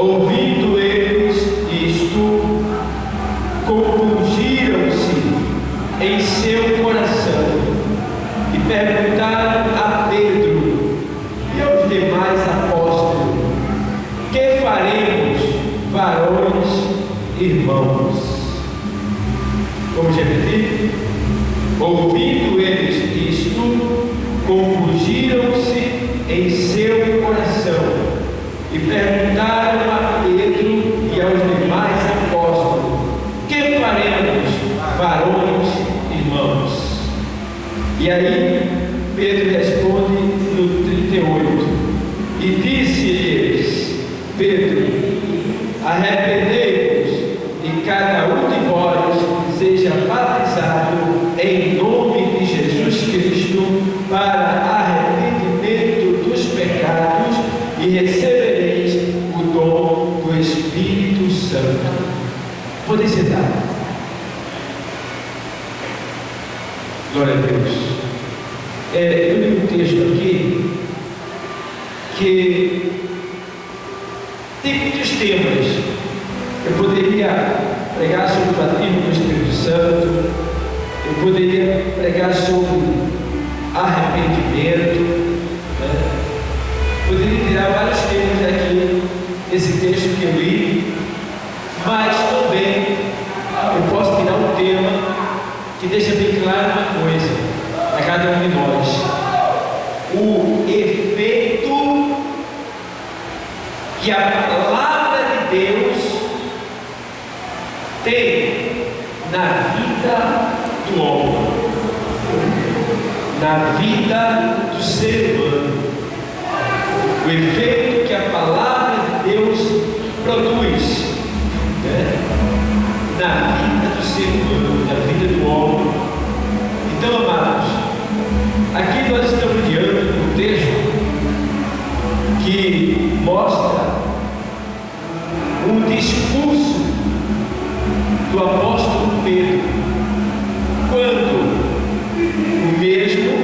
Ouvindo eles isto, compungiram-se em seu coração e perguntaram a Pedro e aos demais apóstolos: que faremos, varões, irmãos? Vamos repetir? Ouvindo eles isto, compungiram-se em seu coração e perguntaram a Pedro e aos demais apóstolos: que faremos, varões, irmãos? E aí Pedro responde no 38: e disse-lhes Pedro: arrependei-vos e cada um de vós seja batizado em nome de Jesus Cristo para arrependimento dos pecados e recebereis o dom do Espírito Santo. Podem sentar. Glória a Deus. Eu li um texto aqui que tem muitos temas. Eu poderia pregar sobre o batismo do Espírito Santo, eu poderia pregar sobre arrependimento, poderia tirar vários temas daqui desse texto que eu li, mas também eu posso tirar um tema que deixa bem claro uma coisa a cada um de nós: o efeito que a palavra de Deus tem na vida do homem, na vida do ser humano. O efeito que a palavra de Deus produz, na vida do ser humano, na vida do homem. Então, amados, aqui nós estamos diante de um texto que mostra um discurso do apóstolo Pedro, quando o mesmo,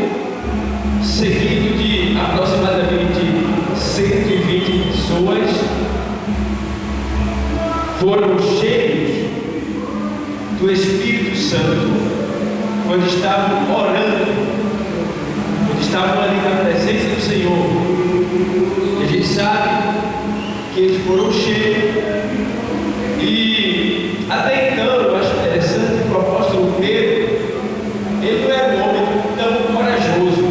seguido de aproximadamente 120 pessoas, foram cheios do Espírito Santo quando estavam orando, quando estavam ali na presença do Senhor. E a gente sabe que eles foram cheios. E até então eu acho interessante que o apóstolo Pedro, ele não era um homem tão corajoso,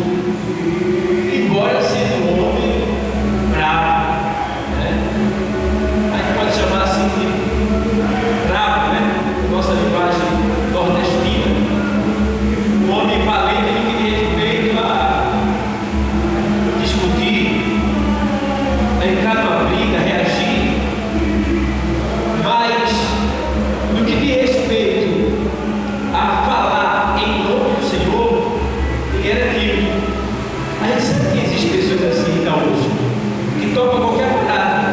embora sendo um homem bravo, a gente pode chamar assim de bravo, nossa linguagem nordestina, um homem valente que tinha respeito a discutir, a entrar numa briga, reagir. Mas no que diz respeito a falar em nome do Senhor, ele era tímido. A gente sabe que existem pessoas assim ainda hoje, que topam qualquer parada,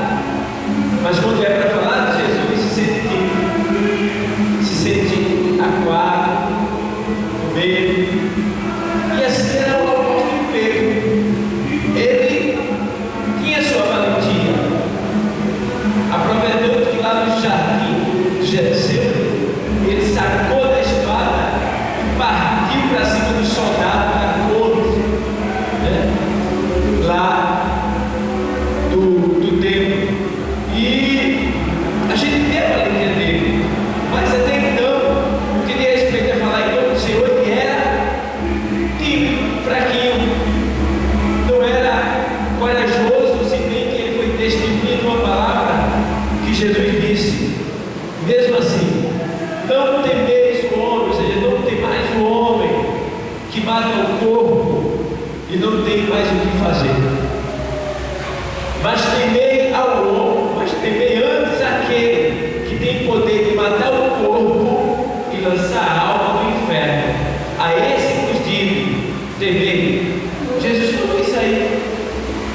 mas quando é para falar de Jesus, se sente tímido, se sente acuado, com medo. E assim era o apóstolo Pedro. Ele tinha sua valentia, aproveitando que lá no jardim de Getsemane, ele sacou da espada e partiu para cima dos soldados da corte, lá do templo. E a gente vê a valentia dele, mas até então, o que diz respeito a falar em nome do Senhor, ele era tímido, fraquinho, não era corajoso, se bem que ele foi testemunha de uma palavra que Jesus disse. Mesmo assim, não temeis o homem, ou seja, não temais o homem que mata o corpo e não tem mais o que fazer, mas temei ao homem, mas temei antes aquele que tem poder de matar o corpo e lançar a alma no inferno. A esse vos digo, temei. Jesus falou isso aí,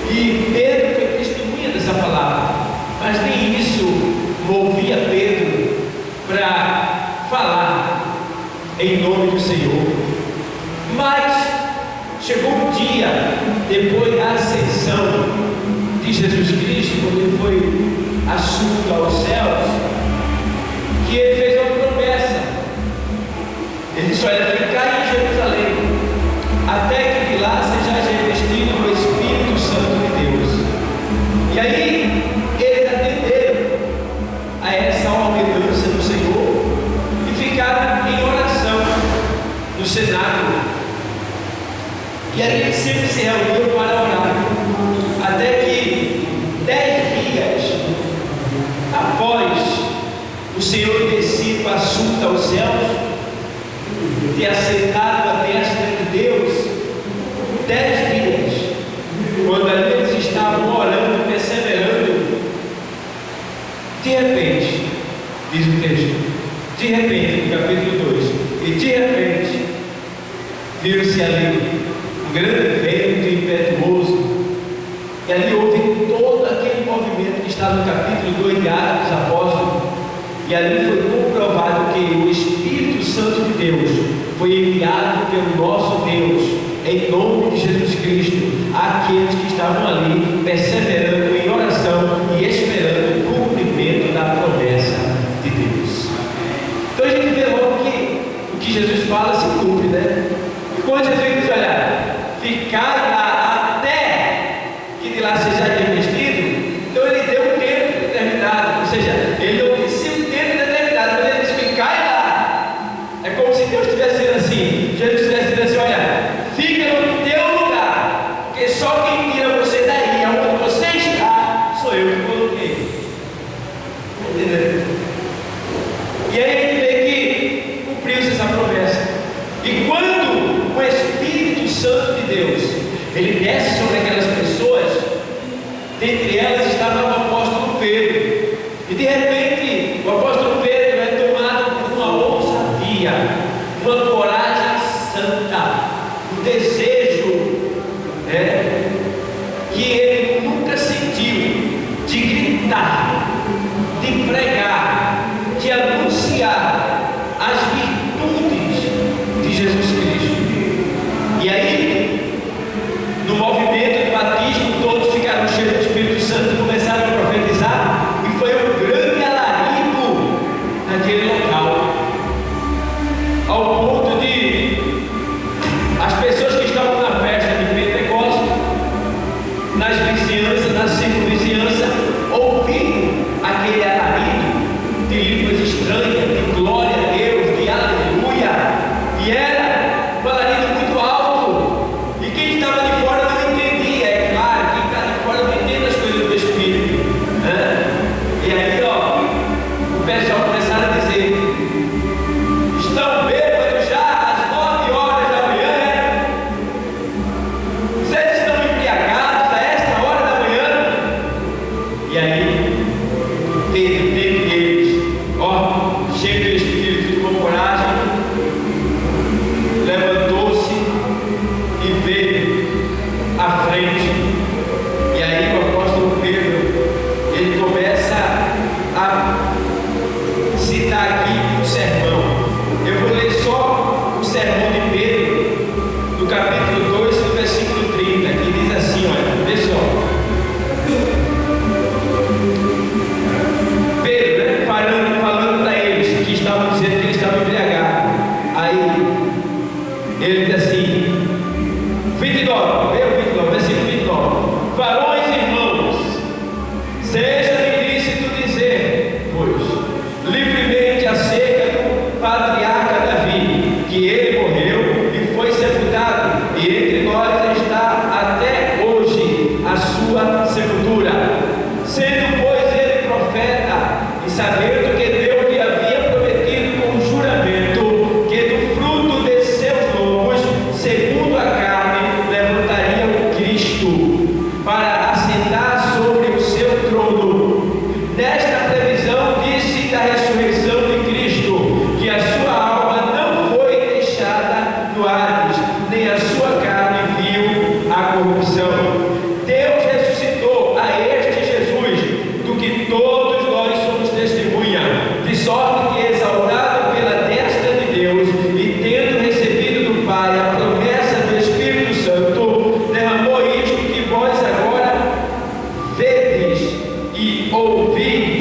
e Pedro foi testemunha dessa palavra, mas nem isso movia Pedro para falar em nome do Senhor. Mas chegou um dia, depois da ascensão de Jesus Cristo, quando ele foi assunto aos céus, que ele fez uma promessa. Ele disse: olha, ficai em Jerusalém, até que de lá sejais revestido do Espírito Santo de Deus. E aí, eles atenderam a essa ordenança do Senhor e ficaram em oração no cenáculo. E aí eles sempre se reuniam para orar, até que 10 dias após o Senhor descido assunto aos céus, ter assentado a destra de Deus, 10 dias, quando ali eles estavam orando, perseverando, de repente, diz o texto, de repente, no capítulo 2, e de repente, viram-se ali um grande vento impetuoso, e ali houve todo aquele movimento que está no capítulo 2 de Atos dos Apóstolos, e ali foi comprovado que o Espírito Santo de Deus foi enviado pelo nosso Deus, em nome de Jesus Cristo, àqueles que estavam ali perseverando em oração e esperando o cumprimento da promessa de Deus. Então a gente vê logo que o que Jesus fala se cumpre, né? E quando Jesus diz: olha, ficai lá até que de lá seja revestido, então ele deu um tempo determinado, ou seja, ele não disse um tempo determinado, mas ele disse: ficai lá. É como se Deus estivesse dizendo assim, Jesus estivesse dizendo assim: olha, fica no teu lugar, porque só quem tira você daí, aonde você está, sou eu que coloquei. Entendeu? E aí a gente vê que cumpriu-se essa promessa. E quando o Espírito Santo de Deus ele desce sobre aquelas pessoas, dentre elas estava o apóstolo Pedro, e de repente o apóstolo Pedro é tomado por uma ousadia, uma coragem santa, um desejo que ele nunca sentiu, de gritar, de pregar, de anunciar as virtudes de Jesus Cristo. E aí, no movimento do batismo, todos ficaram cheios do Espírito Santo e começaram a profetizar, e foi um grande alarido naquele local, ao ponto de as pessoas que estavam na festa de Pentecostes, nas vizinhanças, na circunvizinhança, ouvindo aquele alarido de línguas estranhas, de glória a Deus, de aleluia, e era um alarido muito alto, e quem estava de fora não entendia. É claro, quem está de fora não entende as coisas do Espírito, né? E aí, o pessoal começaram a dizer: estão bêbados já às 9 horas da manhã, né? Vocês estão embriagados a esta hora da manhã? E aí, dentre eles, cheio do Espírito, com coragem, levantou-se e veio à frente. E aí o apóstolo Pedro, ele começa a citar aqui um sermão. Eu vou ler só o sermão de Pedro, do capítulo 2, do versículo 30, que diz assim, olha, vê só. Pedro, né, falando para eles, que estavam dizendo que eles estavam embriagados. Aí ele diz assim, 29, versículo 29: varões e irmãos, seja-me lícito dizer, pois, livremente acerca do patriarca Davi, que ele morreu e foi sepultado, e entre nós está até hoje a sua sepultura. Sendo, pois, ele profeta, e sabendo que Deus lhe havia prometido com juramento que do fruto de seus lombos, segundo a carne, levantaria o Cristo, para assentar sobre o seu trono. Nesta previsão disse da ressurreição de Cristo, que a sua alma não foi deixada no Hades, nem a sua carne viu a corrupção. Deus ressuscitou a este Jesus, do que todos nós somos testemunha, de sorte que, exaltado pela destra de Deus e tendo recebido do Pai a promessa do Espírito Santo, derramou isto que vós agora vedes e ouvis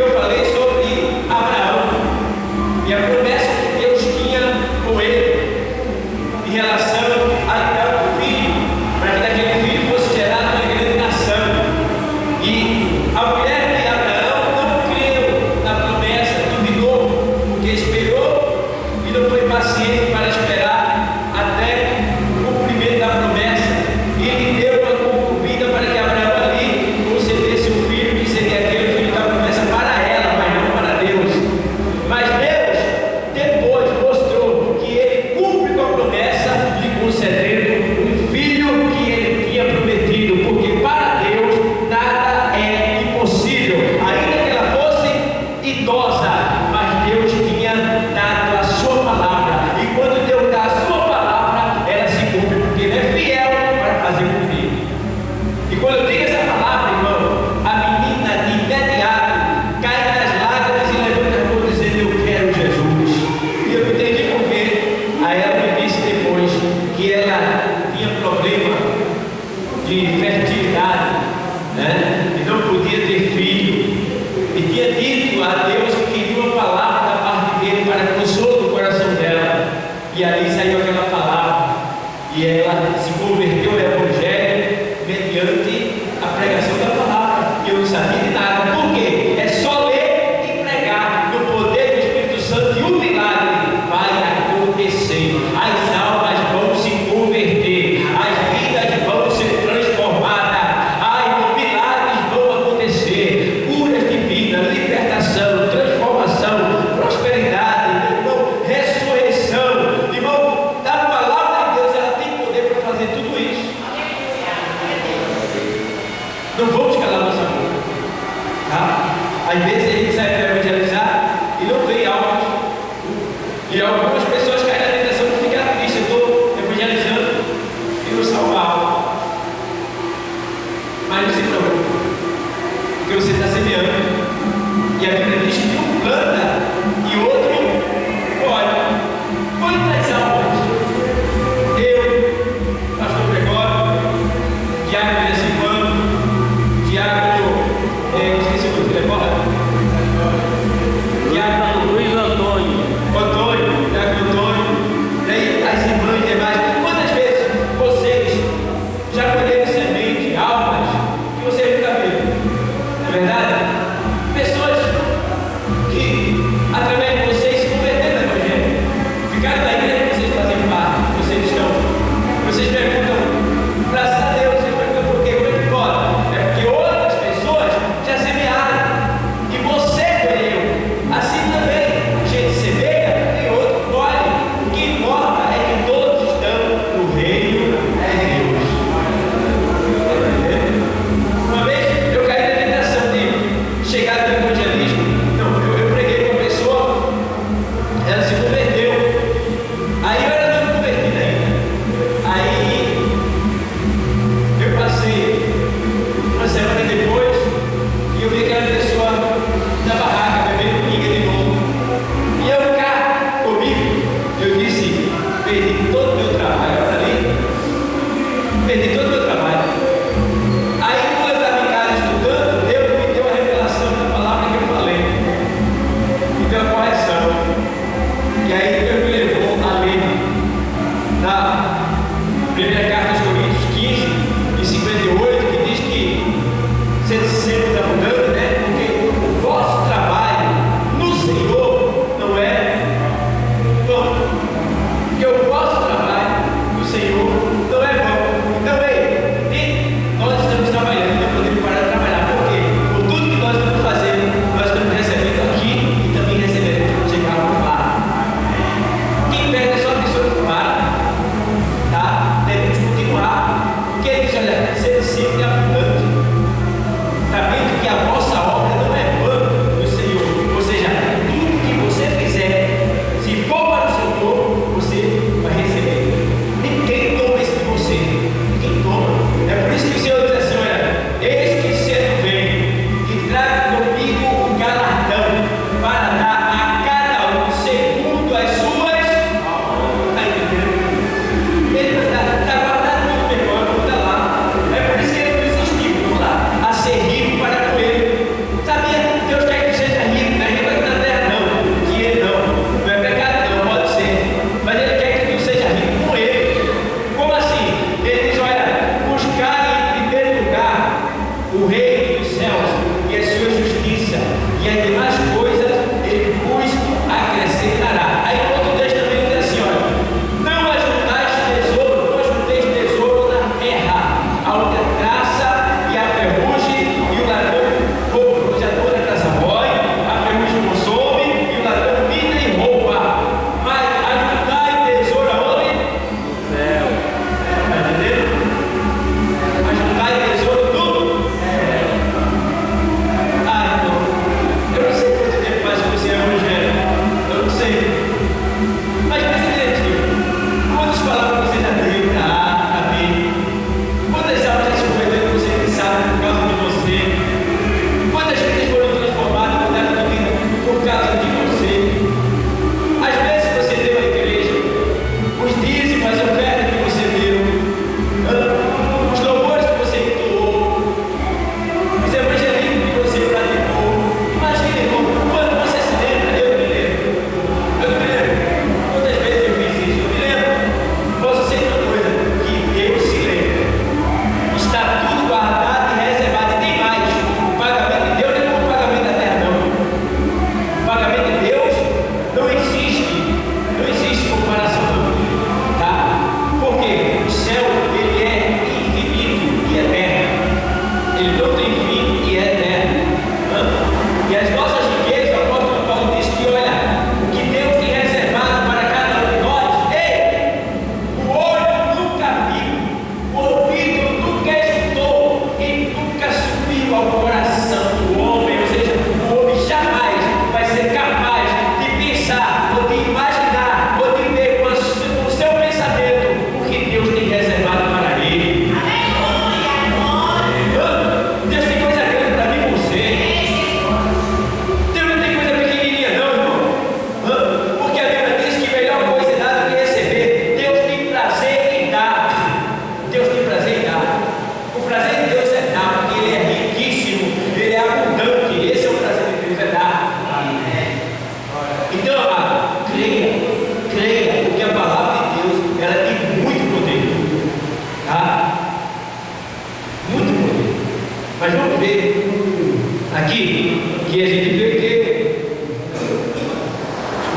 eu falei sobre Abraão e a promessa que Deus tinha com ele em relação a dar um filho, para que daquele filho fosse gerado uma grande nação. E a mulher de Abraão não creu na promessa, duvidou, porque esperou e não foi paciente para esperar até o cumprimento da promessa. E ele deu uma concubina para que Abraão ali concedesse um filho, que seria aquele filho da promessa para ela, mas não para Deus. Mas Deus depois mostrou que ele cumpre com a promessa, lhe concedendo um filho que ele tinha prometido, porque para Deus nada é impossível, ainda que ela fosse idosa, mas Deus tinha dado a sua palavra, e quando Deus dá a sua palavra, ela se cumpre, porque Ele é fiel para fazer cumprir. E quando eu digo essa palavra, irmão, a menina de imediato cai nas lágrimas e levanta a mão dizendo: eu quero Jesus. E eu entendi por quê. Aí ela me disse depois que ela tinha problema de fertilidade, né? E não podia ter filho, e tinha dito a Deus que queria uma palavra da parte dele para consolo do coração dela, e ali saiu aquela palavra, e ela se converteu ao Evangelho mediante a pregação da palavra. E eu não sabia de nada. Por quê? É só ler e pregar no poder do Espírito Santo, e o milagre vai acontecer. As almas vão se converter, as vidas vão ser transformadas, milagres vão acontecer, curas de vida, libertação, transformação.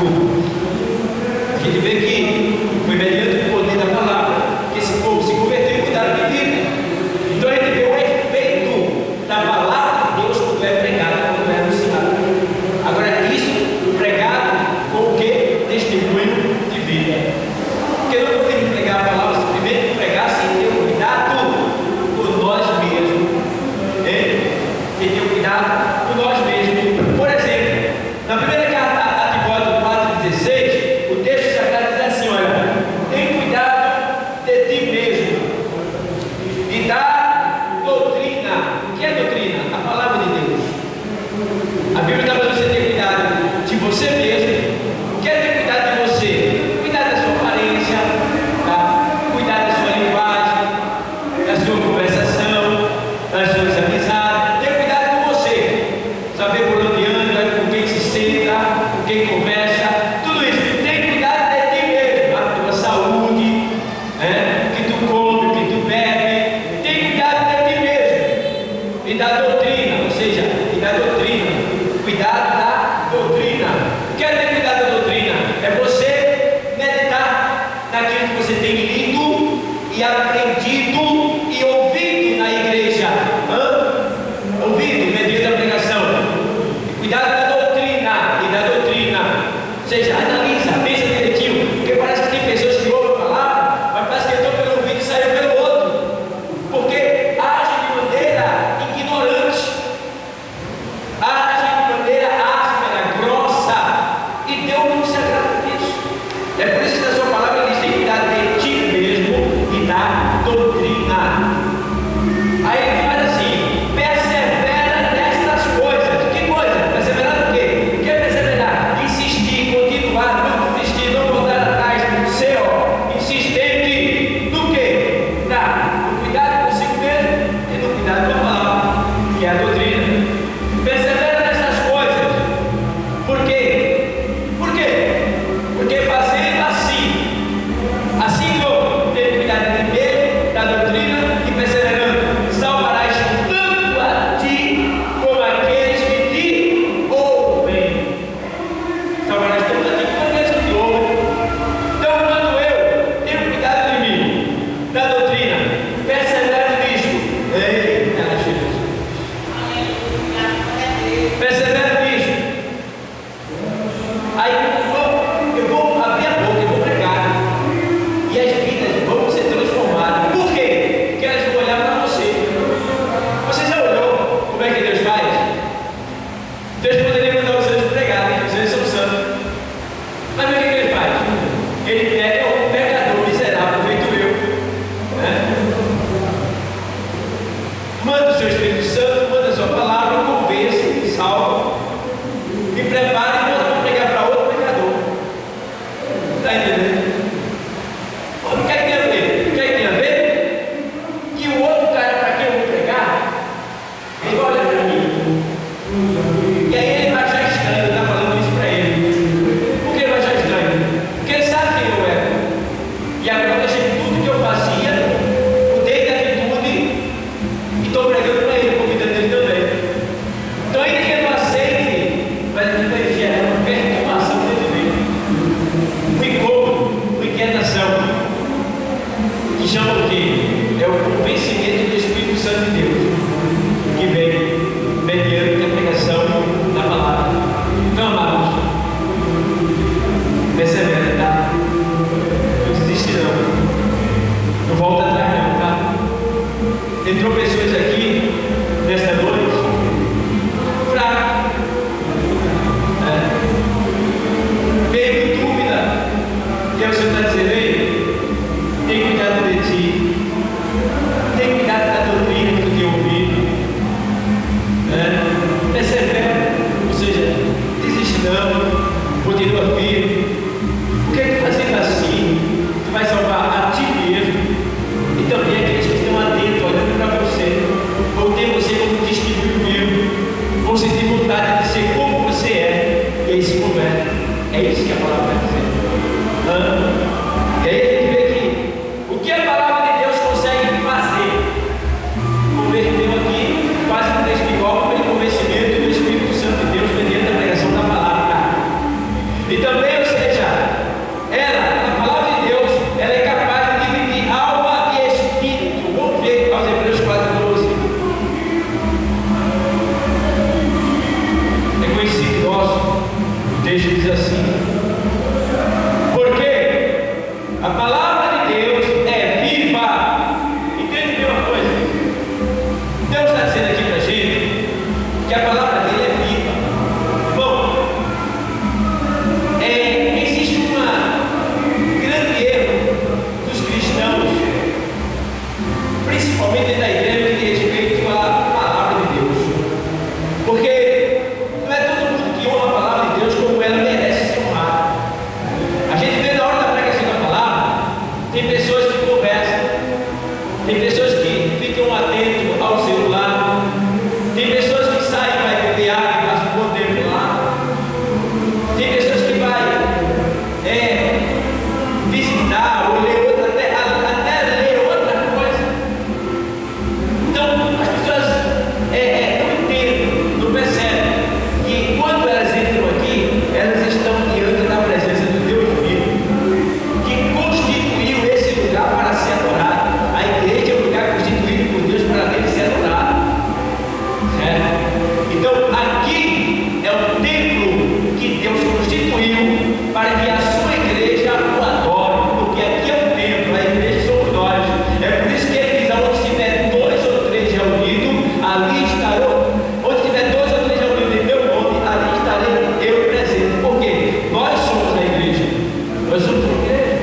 A gente vê que foi mediante o poder da palavra que esse povo se converteu e mudaram de vida. Então a gente vê o efeito da palavra de Deus quando é pregada, quando é anunciada. Agora, isso pregado com o que? Testemunho de vida. Porque não podemos pregar a palavra simplesmente pregar sem ter cuidado por nós mesmos. Sem ter cuidado por nós mesmos. Por exemplo, na primeira carta a Timóteo 4,16, o texto sagrado diz assim: olha, tem cuidado de ti mesmo e da doutrina. O que é doutrina? A palavra de Deus. A Bíblia está falando que você tem cuidado de você mesmo. O que é ter cuidado de você? Cuidar da sua aparência, tá? Cuidar da sua linguagem, da sua conversação, das suas amizades. Ter cuidado com você, saber por onde anda, com quem se senta, com quem conversa, tudo isso. Tem cuidado de ti mesmo, da tua saúde, o que tu come, o que tu bebe. Tem cuidado de ti mesmo e da doutrina, ou seja, e da doutrina. Cuidado da doutrina. Quer ter cuidado da doutrina? É você meditar naquilo que você tem lido e aprendido e ouvido na igreja. Ouvido, mediante a pregação. Cuidado da doutrina e da doutrina. Ou seja, analisa, pensa direitinho. Porque parece que tem pessoas que ouvem a palavra, mas parece que entrou pelo ouvido e saiu pelo outro. Porque agem de maneira ignorante. Agem de maneira áspera, grossa. E Deus não se agrada disso. É por isso que na sua palavra ele diz: tem que cuidar de ti mesmo e da doutrina. Aí ele faz assim: persevera nestas coisas. Que coisa? Perseverar no quê? O que é perseverar? Insistir, continuar, não desistir, não voltar atrás, ser insistente no quê? No cuidado consigo mesmo e no cuidado com a palavra, que é a doutrina. Persevera nessas coisas. Por quê? Por quê? Porque fazendo assim como ter cuidado de ti mesmo, da doutrina e perseverando, salvarás tanto a ti como aqueles que te ouvem. Salvarás tanto a ti como aqueles que te ouvem. Então, quando eu tenho cuidado de mim, da doutrina, persevero nisso. Eita, Jesus. Persevero nisso. Aí eu vou abrir a boca, eu vou pregar. E as vidas vão ser transformadas. Por quê? Porque elas vão olhar para você. Você já olhou como é que Deus faz? Deus poderia mandar os anjos pregar, né? Os anjos são santos. Mas o que ele faz? Ele pega um pecador miserável, feito eu, manda o seu Espírito Santo, manda a sua palavra, convence, salva, me prepara e manda para pregar para outro pecador. Está entendendo? O que é que tem a ver? O que é que tem a ver? Que o outro cara para quem eu vou pregar, ele vai olhar para mim. E aí ele vai achar estranho eu estar falando isso para ele. Por que ele vai achar estranho? Porque ele sabe quem eu era. E agora eu deixei tudo que eu fazia, mudei de atitude e estou pregando para ele, convidando ele também. Então, ainda que ele não aceite, mas ele vai gerar uma perturbação dentro dele, um incômodo, uma inquietação, que chama o quê? É o convencimento do Espírito Santo de Deus, que vem mediante a pregação da palavra. Então, amados, persevera, tá? Não desiste não. Não volta atrás não, tá? Entrou pessoas aqui nesta noite fracas, meio em dúvida. E aí o Senhor está dizendo: ei, tem cuidado de ti, tem cuidado da doutrina que tu tem ouvido, persevera, ou seja, desiste não, continua firme. Porque tu fazendo assim, tu vai salvar a ti mesmo e também aqueles que estão atentos, olhando para você, vão ter você como testemunho vivo, vão sentir vontade de ser como você é, e aí se converte. É isso que a palavra está dizendo. E aí a gente vê que o que a palavra de Deus consegue fazer, converteu aqui quase um texto igual pelo convencimento do Espírito Santo de Deus mediante a pregação da palavra. Então, texto diz assim: porque a palavra de Deus é viva. Entende uma coisa? Deus está dizendo aqui para a gente que a palavra dele é viva. Bom, existe um grande erro dos cristãos, principalmente da igreja, que diz respeito à palavra de Deus. Porque não é todo mundo que honra a palavra de Deus como ela merece ser honrada. A gente vê na hora da pregação da palavra, tem pessoas que conversam, tem pessoas que ficam atentos ao celular, tem pessoas que saem para beber água e passam um bom tempo lá, tem pessoas que vai visitar ou ler outra, até ler outra coisa. Então as pessoas não entendem, não percebem que quando elas entram aqui, elas estão diante da presença do Deus vivo, que constituiu esse lugar para ser adorado. A igreja é um lugar constituído por Deus para dele ser adorado, certo? Então aqui é o templo que Deus constituiu para que a sua igreja o adore, porque aqui é o templo, a igreja somos nós. É por isso que ele diz: onde estiver 2 ou 3 reunidos, ali estarão. Onde estiver 2 ou 3 reunidos em meu nome, ali estarei eu presente. Por quê? Nós somos a igreja. Nós somos a igreja,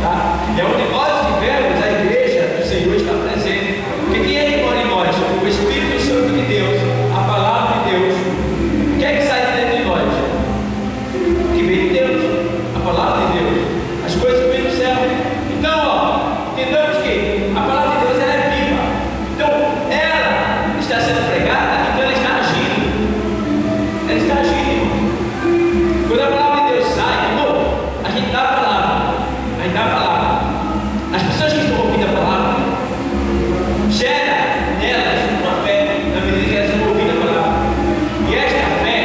tá? É onde nós estivermos, a igreja do Senhor está presente. Porque quem é que mora em nós? O Espírito Santo de Deus, a palavra de Deus. O que é que sai de dentro de nós? O que vem de Deus, a palavra de Deus, as coisas que vêm do céu. Então, entendamos que a palavra de Deus ela é viva. Então, ela está sendo pregada, então ela está agindo. Ela está agindo, irmão. Quando a palavra de Deus sai, irmão, a gente dá a palavra. A gente dá a palavra. As pessoas que estão ouvindo a palavra, gera nelas uma fé, na medida que elas estão ouvindo a palavra. E esta fé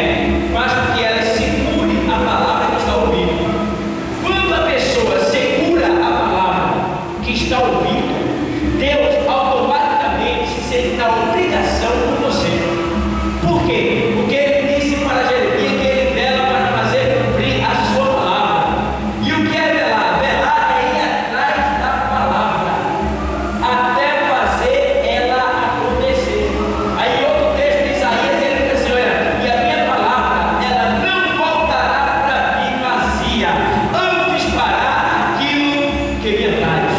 faz com que elas segurem a palavra que está ouvindo. Quando a pessoa segura a palavra que está ouvindo, Deus automaticamente se sente na obrigação com você. Por quê? Porque ele disse para Jeremias que ele vela para fazer cumprir a sua palavra. E o que é velar? Velar é ir atrás da palavra até fazer ela acontecer. Aí outro texto de Isaías, ele diz assim: olha, e a minha palavra, ela não voltará para mim vazia, antes fará aquilo que me apraz,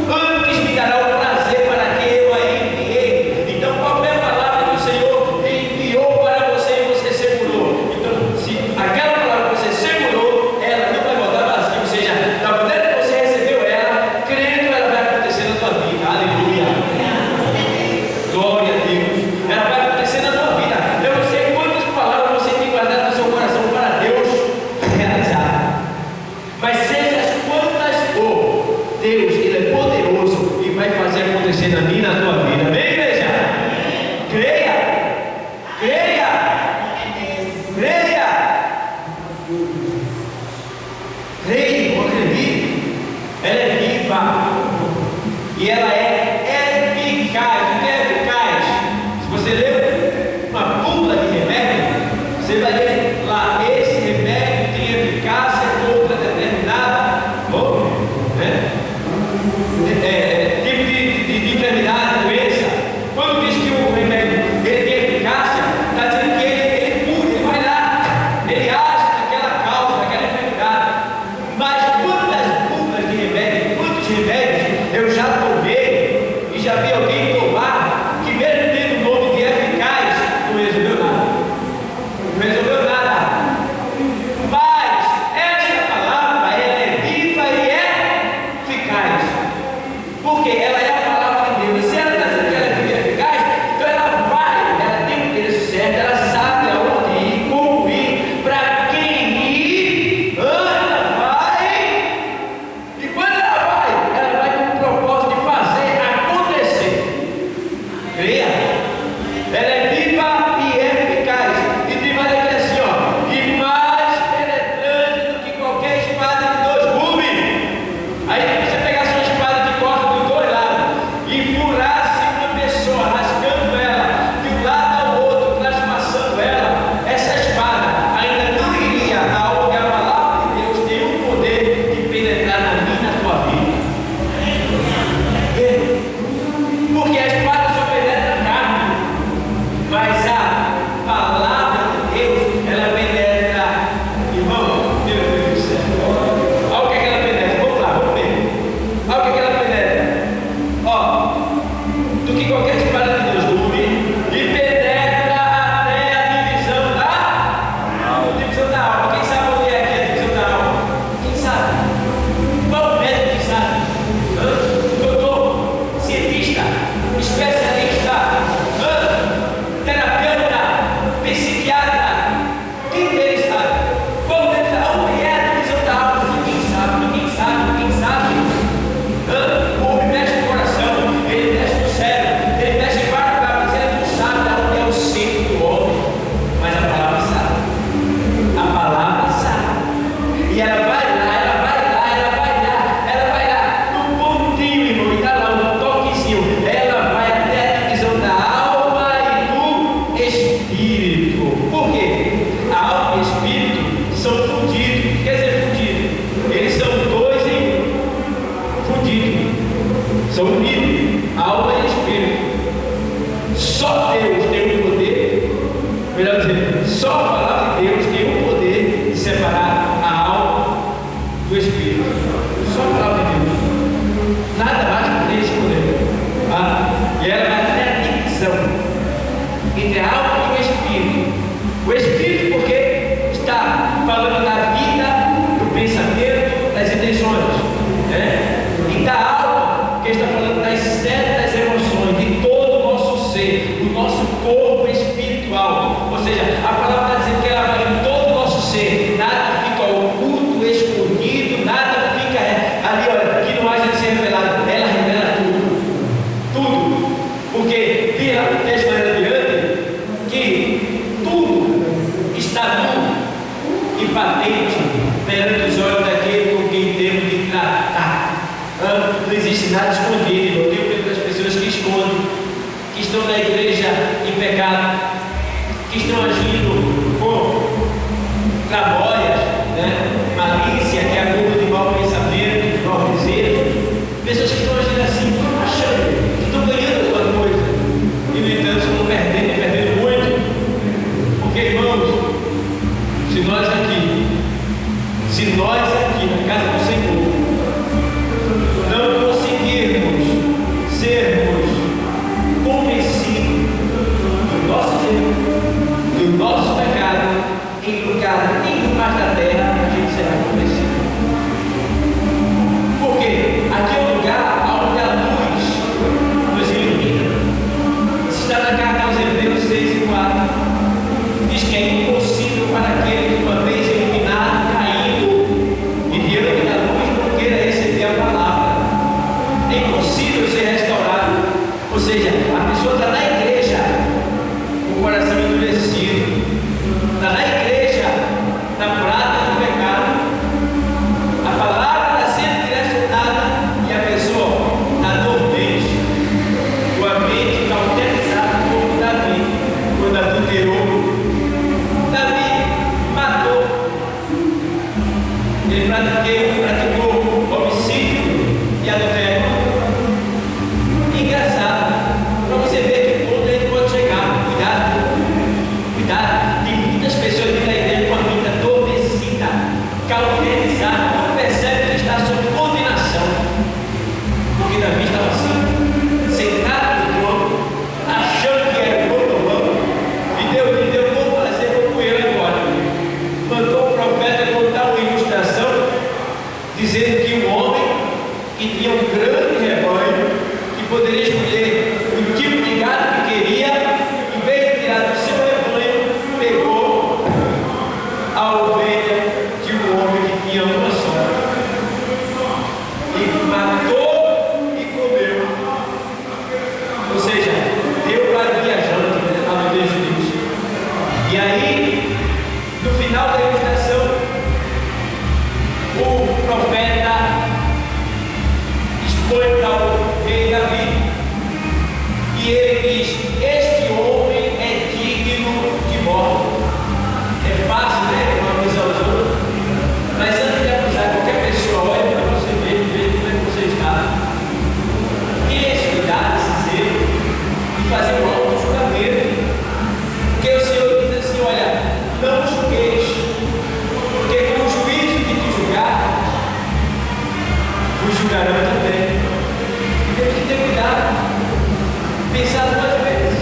antes me dará o prazer para que eu a enviei. Então qualquer palavra que o Senhor enviou para você e você segurou, então se aquela palavra que você segurou, ela não vai voltar vazia. Ou seja, da maneira que você recebeu ela, crendo, ela vai acontecer na tua vida. Aleluia, glória a Deus. Ela vai acontecer na tua vida. Eu não sei quantas palavras você tem guardado no seu coração para Deus realizar, mas seja as quantas for, Deus, ele é poderoso e vai fazer acontecer na minha e na tua vida. Amém, igreja? Creia, creia, creia, creia, acredite. Ela é viva e ela é eficaz. O que é eficaz? Se você ler uma bula de remédio, você vai ler lá: esse remédio tem eficácia contra determinada tipo de enfermidade, doença. Quando diz que o remédio ele tem eficácia, está dizendo que ele cura, ele vai lá, ele age naquela causa, naquela enfermidade. Mas quantas bulas de remédio, quantos remédios eu já tomei e já vi alguém tomar que, mesmo tendo o nome de eficaz, não resolveu nada. Não resolveu nada. falando da vida, do pensamento, das intenções, né? E da alma, que está falando das certas emoções, de todo o nosso ser, do nosso corpo espiritual. Ou seja, a palavra está dizendo que ela vai em todo o nosso ser, nada fica oculto, escondido, nada fica ali, olha, que não haja de ser revelado. Ela revela tudo, porque diz lá no texto mais adiante que tudo está nu e patente perante os olhos daquele com quem temos de tratar. Não existe nada escondido. Eu tenho medo das pessoas que escondem, que estão na igreja em pecado, que estão agindo com tramóias, né? Malícia, que é acúmulo de mau pensamento, de mau desejo. Pessoas que estão agindo assim, achando que estão ganhando alguma coisa, e no entanto estão perdendo muito. Porque, irmãos, se nós aqui na casa do Senhor não conseguirmos sermos convencidos do nosso erro, do nosso pecado, em lugar nenhum mais da terra, a gente será convencido. Porque aqui é o lugar onde a luz nos ilumina. Está na carta aos Hebreus 6:4. Diz que é impossível para aquele que uma vez iluminado, caindo e diante da luz, não queira receber a palavra. É impossível ser restaurado. Ou seja, a pessoa está na igreja com o coração endurecido, está na igreja na prática do pecado, a palavra está sendo direcionada e a pessoa está dormente, com a mente cauterizada como Davi, quando adulterou. Davi matou, ele praticou homicídio e adultério. Engraçado, para você ver que ponto ele pode chegar. Cuidado, tem muitas pessoas que estão na igreja com a mente adormecida, cauterizada, não percebe que está sob condenação, porque Davi estava assim, sentado no trono, achando que era o dono, e Deus, vou fazer com ele agora. Mandou o profeta contar uma ilustração, dizendo que um homem que tinha um grande rebanho, que poderia escolher o tipo de gado que queria, em vez de tirar do seu rebanho, pegou a ovelha de um homem que tinha uma só, e matou e comeu. Ou seja, deu para viajante, a Deus de Deus. E aí, no final da ilustração, o profeta expõe para o rei Davi, e ele diz: este homem é digno de morte. É fácil, né? Uma coisa aos outros, mas antes de acusar qualquer pessoa, olha para você ver como é que você está. Tenha esse cuidado, esse zelo, e fazer um auto-julgamento. Porque o Senhor diz assim: olha, não julgueis, porque com o juízo que te julgar, vos julgarão também. Temos que ter cuidado, pensar duas vezes.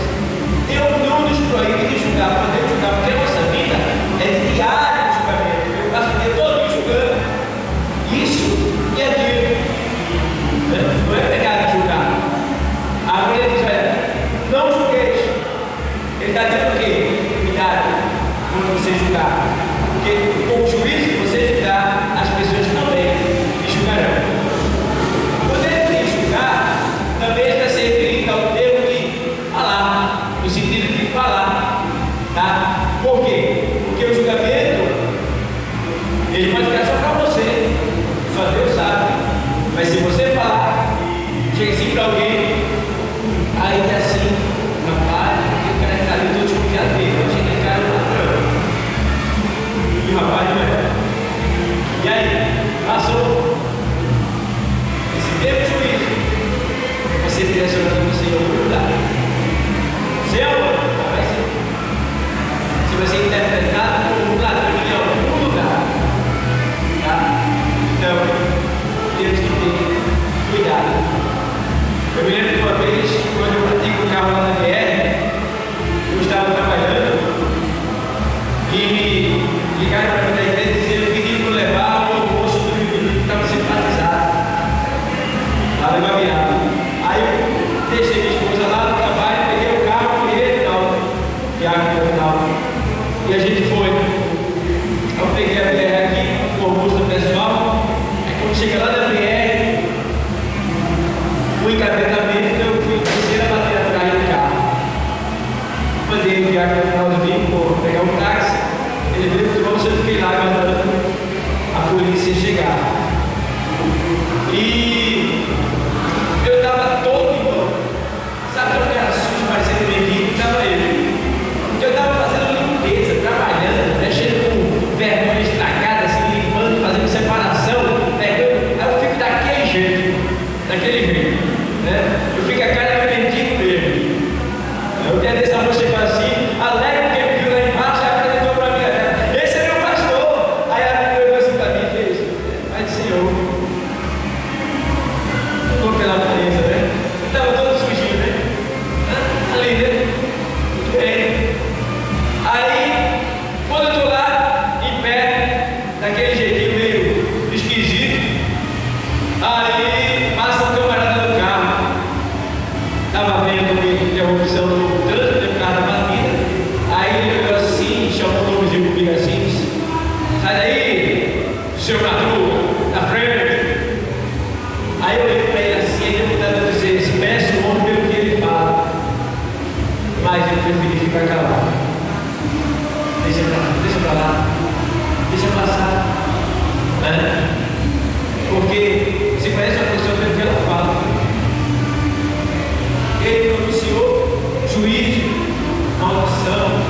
Deus não nos proíbe de julgar, podemos julgar, porque a nossa vida é de diário julgamento. Eu passo o dia todo julgando isso e aquilo. Não é pecado julgar. A Bíblia diz: olha, não julgueis. Ele está dizendo o quê? Cuidado quando você julgar, porque com o juízo que você julgar, as pessoas também te julgarão. Quando ele diz julgar, também está se referindo ao termo de falar, no sentido de falar, tá? Por quê? Porque o julgamento, ele pode ficar só para você, só Deus sabe. Mas se você falar, chega assim para alguém, aí é assim, rapaz, o cara está ali todo desconfiado dele, eu achei que ele era um ladrão. E o rapaz não seu Madruga, na frente. Aí eu olhei para ele assim, ele tentando dizer, expressa o homem pelo que ele fala. Mas eu preferi ficar calado. Deixa pra lá, deixa passar. Né? Porque você conhece uma pessoa pelo que ela fala. Ele pronunciou juízo, maldição,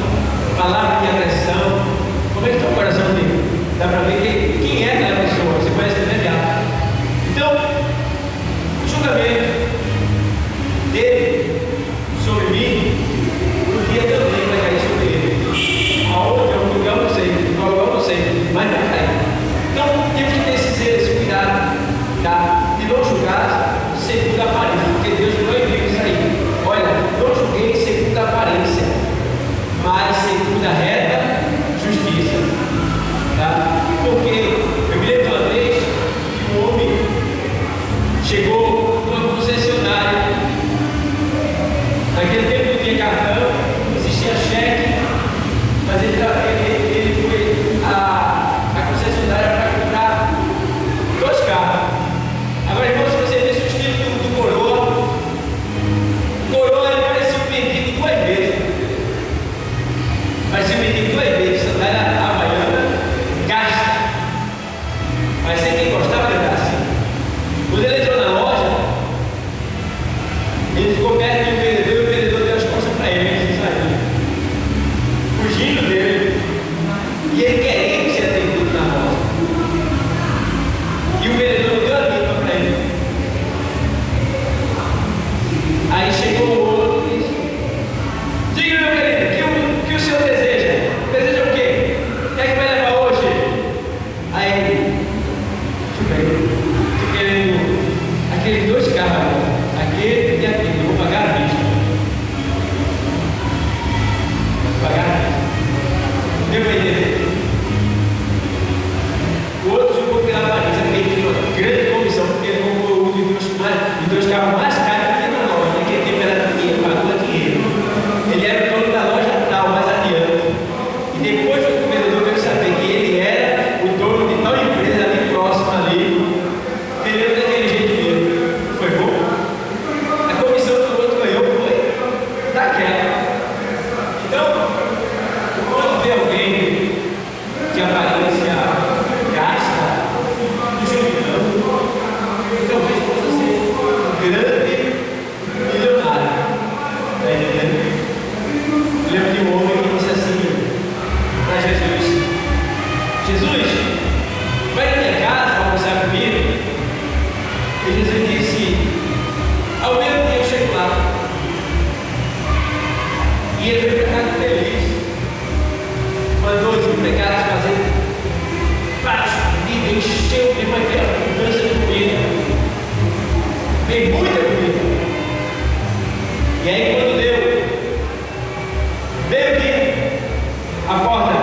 palavra de agressão. Como é que está o coração dele? Dá para ver quem é aquela pessoa, você conhece de imediato. Então, o julgamento dele sobre mim, um dia também vai cair sobre ele. Aonde eu não sei, qual eu não sei, mas vai cair. Então, temos que ter esse cuidado, tá? De não julgar segundo a aparência, porque Deus proibiu isso aí. Olha, não julguei segundo a aparência, mas segundo a reta justiça. Tá? Porque eu me lembro uma vez que um homem chegou numa concessionária. Naquele tempo não tinha cartão, existia cheque, mas ele foi à concessionária para comprar 2 carros. Agora, irmão, se você visse o estilo do Corolla, o Corolla ele parecia um mendigo 2 vezes. Parecia um mendigo 2 vezes, sandália havaiana, gasta. Mas sem quem gostava de andar assim. Quando ele entrou na loja, ele ficou perto do vendedor e o vendedor deu as costas para ele, ele saiu, fugindo dele. E ele querendo ser atendido na loja. E o vendedor não deu a mínima para ele. Aí chegou o outro e disse: diga, meu querido, o que o senhor deseja? Deseja o quê? O que é que vai levar hoje? Aí ele: estou querendo aqueles 2 carros, aquele e aquele, eu vou pagar a vista. Vou pagar a vista. Deu para entender? O outro ficou pela aparência, porque ele tinha uma grande comissão, porque ele comprou um de 2 carros mais caros que tinha na loja. Naquele tempo era dinheiro, pagou dinheiro. Ele era o dono da loja tal, mais adiante. E depois o vendedor veio saber que ele era o dono de tal empresa ali próximo ali. Vendeu daquele jeito mesmo. Foi bom? A comissão que o outro ganhou foi daquela. Então, quando vê alguém que aparência gasta, juntando, talvez possa ser um grande milionário. Está entendendo? Lembro de um homem que disse assim para Jesus: Jesus, vai na minha casa para almoçar comigo? E Jesus disse: ao mesmo dia eu chego lá. E ele foi para casa feliz. Mandou os empregados fazer pratos de comida, encheu de uma abundância de comida. Veio muita comida. E aí quando deu meio-dia, a porta,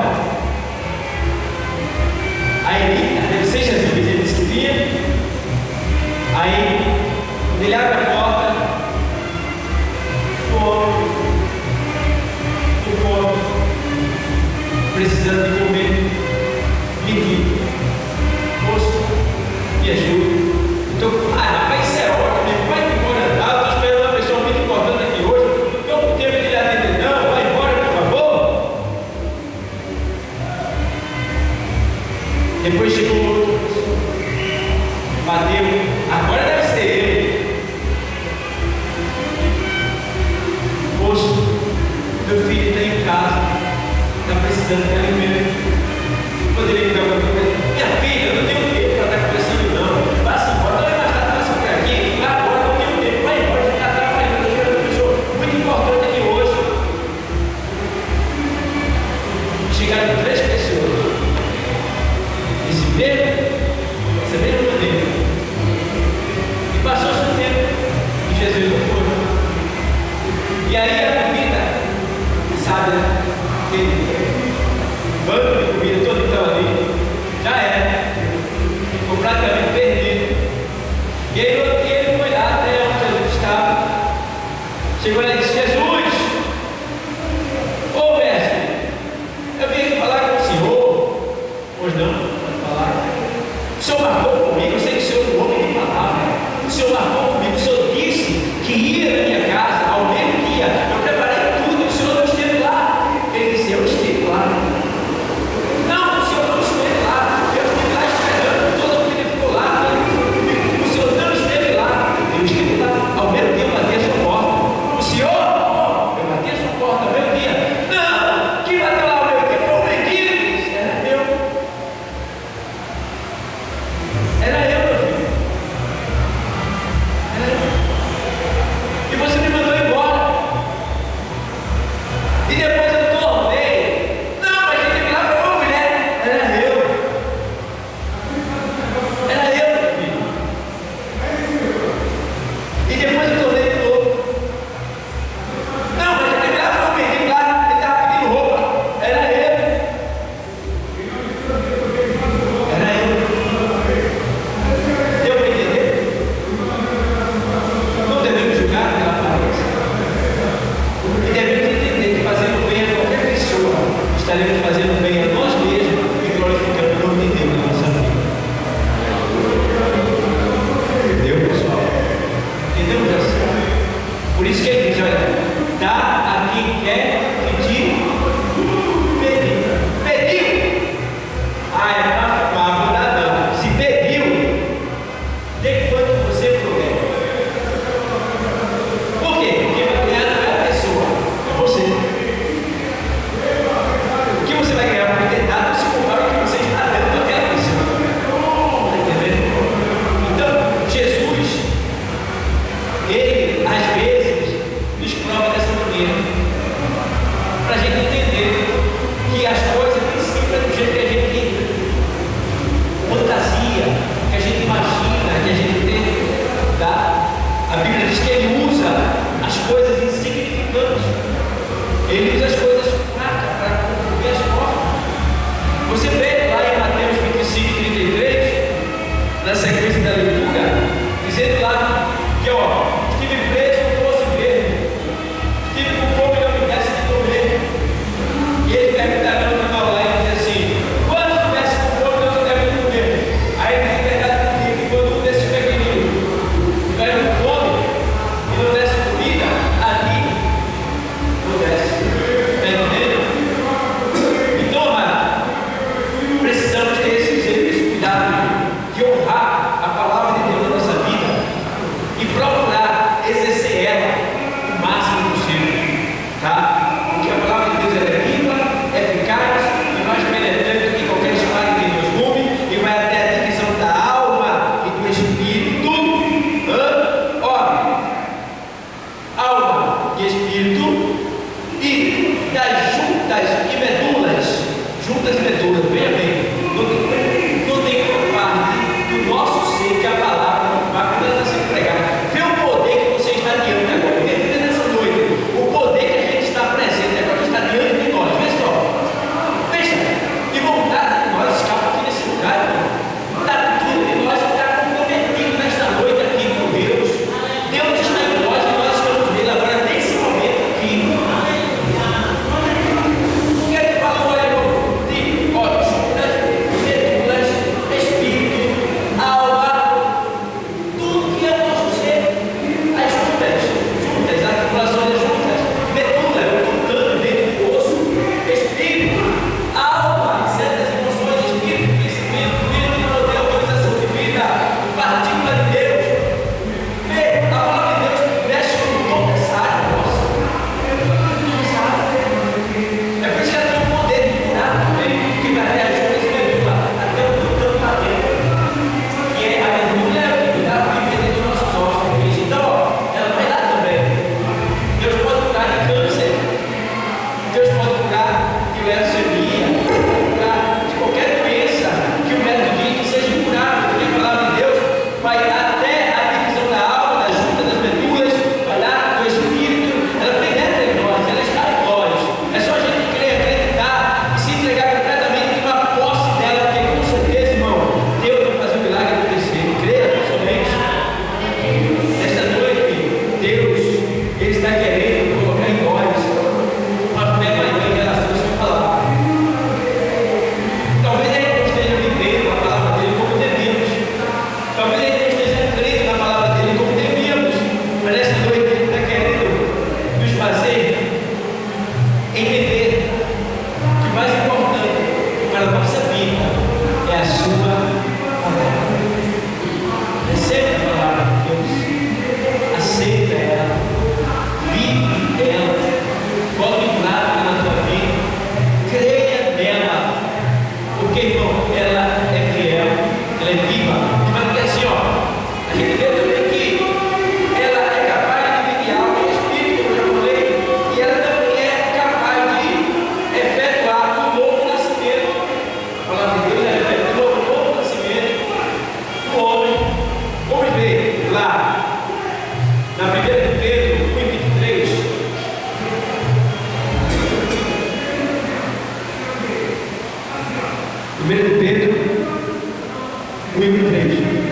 aí deve ser Jesus, ele disse que vinha. Aí quando ele abre a porta, o homem com fome, precisando de comer, pedindo: moço, me ajuda. Então, rapaz, isso é ótimo, mesmo. Vai embora, tá? Estou esperando uma pessoa muito importante aqui hoje. Não estou com tempo de lhe atender, não. Vai embora, por favor. Depois chegou outro, bateu. Agora deve ser ele. Moço, meu filho está em casa, está precisando de alimento. Você poderia me dar alguma coisa? Minha filha, eu não tenho tempo para estar conversando, não. Passa embora, não vai mais tarde, passa por aqui. Agora não tenho tempo, vai embora, você está atrapalhando. Eu quero uma pessoa muito importante aqui hoje. Chegaram 3 pessoas. Esse mesmo, essa mesma maneira. E passou-se um tempo e Jesus não foi. E aí a comida, sabe, né? Ele Você vê lá em Mateus 25, 33, na sequência da leitura, dizendo lá que, estive preso e não fosse ver, estive com fome e não me desse de comer. E ele perguntaram no final lá e diz assim: quando estivesse com fome, não te deve de comer. Aí ele diz: verdade contigo, que quando um desses pequeninos estiver com fome e não desse comida, ali não desce. Está entendendo? Então, amado, precisamos ter esse cuidado de honrar a palavra de Deus na nossa vida e procurar exercer ela o máximo possível, tá? Porque a palavra de Deus é viva, eficaz e mais penetrante do que qualquer espada de Deus gume, e vai até a divisão da alma e do espírito, alma e espírito, e das juntas e medulas, veja bem, não tem uma parte do nosso ser que a palavra não vai, quando ela está sendo pregada. Vê o poder que você está diante agora, dentro dessa noite, o poder que a gente está presente agora, que está diante de nós. Vê só, veja, e vontade de nós escapa aqui nesse lugar, está tudo de nós está comprometido nesta noite aqui com Deus. Deus está em nós e nós estamos nele agora, nesse momento aqui. O que ele falou, olha, de juntas, medulas, espírito, alma, tudo que é o nosso ser, as juntas, articulações juntas, medula, tudo dentro do osso, espírito, alma, certas emoções, espírito, pensamento, poder, organização de vida, partícula de Deus. Vê, a palavra de Deus mexe com toda essa área nossa. É por isso que ela tem o poder de curar também, que vai até as juntas e medula, até o tutano lá dentro. Que é a medula, é o que cuida a vida dentro dos nossos ossos. Então, ela vai lá também. Deus pode curar de câncer, Deus pode curar de leucemia, pode curar de qualquer doença que o médico diz que seja incurável, porque a palavra de Deus vai até a divisão da alma, da junta, das medulas, vai lá do espírito, ela penetra em nós, ela está em nós. É só a gente crer, acreditar e se entregar completamente e tomar posse dela, porque com certeza, irmão, Deus vai fazer um milagre acontecer. Creia somente. Nesta noite, Deus, Ele está querendo colocar em nós uma fé maior em relação à sua palavra. Talvez ele não esteja vivendo a palavra dele como devíamos. Talvez ele não esteja crendo na palavra dele como devíamos. Mas nesta noite ele está querendo nos fazer entender que o mais importante para a nossa vida é a sua palavra. Receba a palavra de Deus, aceita ela, vive ela, coloque em prática na tua vida, creia nela, porque, irmão, ela é fiel, ela é viva. Mas porque assim, a gente vê também que ela é capaz de dividir alma e espírito, como eu já falei, e ela também é capaz de efetuar um novo nascimento. A palavra de Deus efetua um novo nascimento do homem. Vamos ver lá na 1 Pedro 1:23. 1 Pedro 1:23.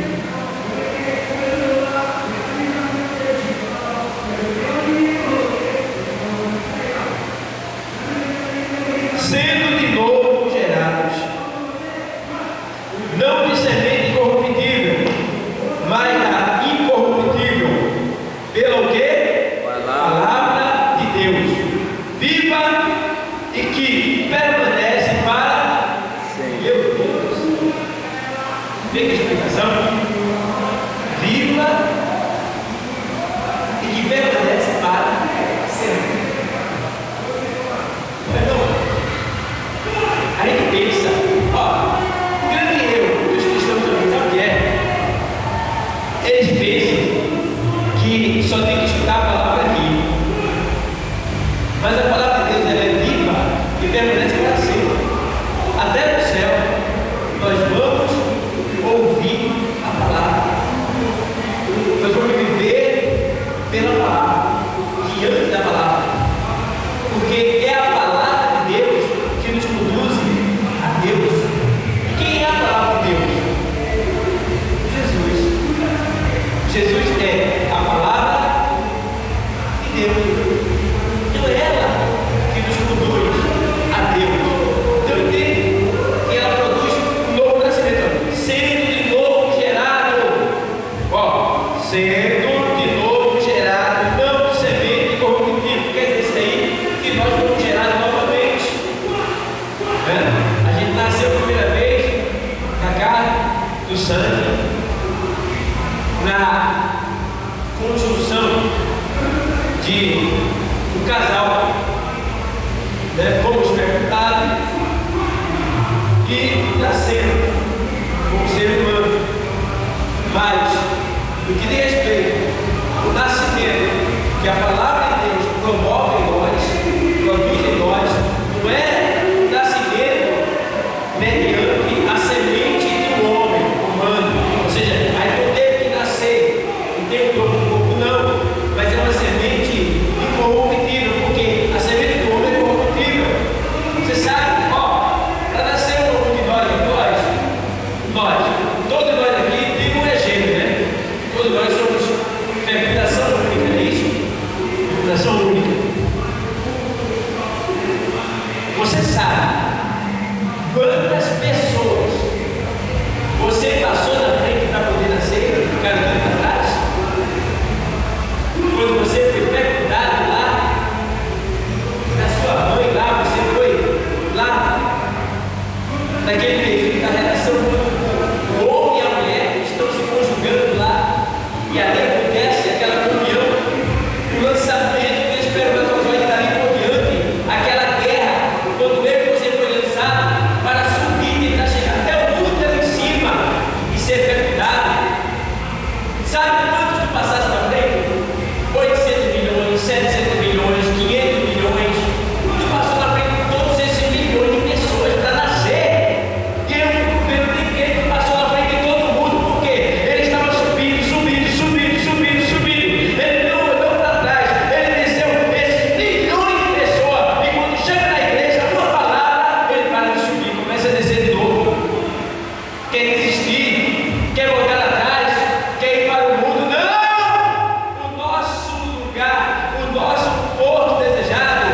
Sendo de novo gerados, não de semente corruptível, mas da incorruptível, pelo que? Palavra de Deus, viva e que permanece para sempre. Meu Deus, vê que explicação? Viva e que permanece para sempre. Então, a gente pensa, o grande erro dos cristãos também, sabe o que é? Eles pensam que só tem que escutar a palavra aqui. Mas a palavra de Deus ela é viva e permanece para sempre. Até no céu, nós vamos ouvir a do sangue, na conjunção de um casal, né? Fomos fecundados e nasceram como ser humano. Mas, no que diz respeito ao nascimento, que a palavra de Deus promove em nós, produz em nós, não é o nascimento mediante a semente do homem humano, ou seja, aí não teve que nascer, não tem um corpo, não, mas é uma semente incorruptível, porque a semente do homem é corruptível. Você sabe, para nascer um de nós, todos nós aqui tem um gêmeo, né? Todos nós somos fecundação única, não é isso? Fecundação única. Você sabe quantas pessoas você passou na frente para poder nascer e ficar andando atrás? Quando você foi fecundado lá, na sua mãe lá, você foi lá, naquele período da relação, o homem e a mulher estão se conjugando lá, e ali acontece aquela comunhão, o lançamento do espermatozoide dali por diante, aquela guerra, quando eu e você foi lançado para subir e tentar chegar até o mundo lá em cima e ser fecundado. Sabe quantos tu passaste na frente? 800 milhões, 700 milhões, 500 milhões. Tu passou na frente de todos esses milhões de pessoas para nascer. E eu fico vendo ninguém que passou na frente de todo mundo, porque ele estava subindo, subindo, subindo, subindo, subindo. Ele não olhou para trás, ele desceu esses milhões de pessoas. E quando chega na igreja, uma palavra, ele para de subir, começa a descer de novo. Quer desistir, quer voltar atrás, quer ir para o mundo. Não! O nosso lugar, o nosso porto desejado,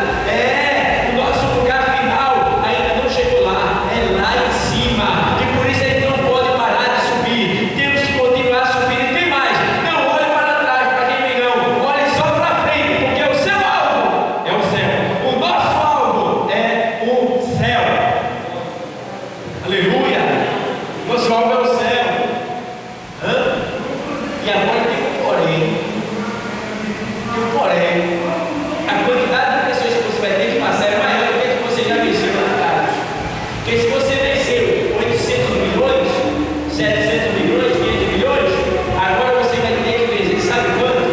o nosso lugar final ainda não chegou lá, é lá em cima. E por isso a gente não pode parar de subir, temos que continuar subindo. E tem mais, não olhe para trás, para quem vem não, olhe só para frente, porque o seu alvo é o céu, o nosso alvo é o céu. Aleluia! Nosso alvo é o céu. E agora tem um porém. A quantidade de pessoas que você vai ter que passar é maior do que a que você já venceu lá atrás. Porque se você venceu 800 milhões, 700 milhões, 500 milhões, agora você vai ter que vencer, sabe quanto?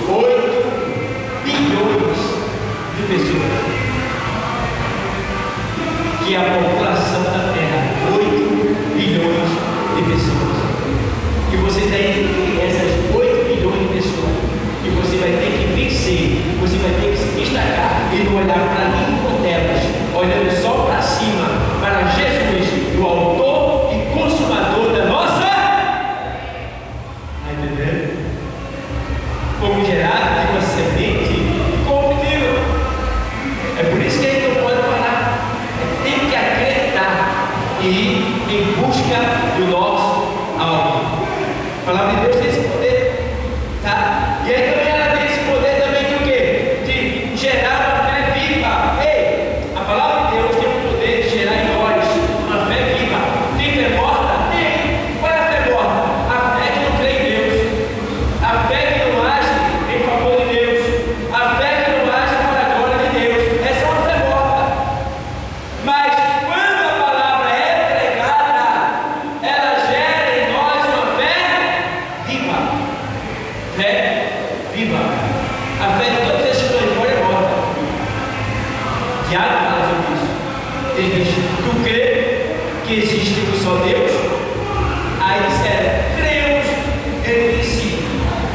8 bilhões de pessoas. Que é a população da Terra, 8 bilhões de pessoas. E você tem essas 8 bilhões de pessoas. E você vai ter que vencer, você vai ter que se destacar e não olhar para nenhuma delas, olhando só para cima, para Jesus, o autor e consumador da nossa. Está entendendo? Como gerado de uma semente corruptível. É por isso que a gente não pode parar. Tem que acreditar e ir em busca do nosso alvo. A palavra de Deus tem esse poder, tá? E aí também ela tem esse poder também de o quê? De gerar uma fé viva. Ei, a palavra de Deus tem o poder de gerar em nós uma fé viva. Tem fé morta? Tem. Qual é a fé morta? A fé que não crê em Deus, a fé que não age em favor de Deus, a fé que não age para a glória de Deus. Essa é uma fé morta. Mas quando a palavra é pregada, ela gera em nós uma fé viva. Fé viva. A fé de todos esses que estão em fora é morta. Tiago fala sobre isso. Ele diz: tu crê que existe um só Deus? Aí disseram: cremos. Ele disse: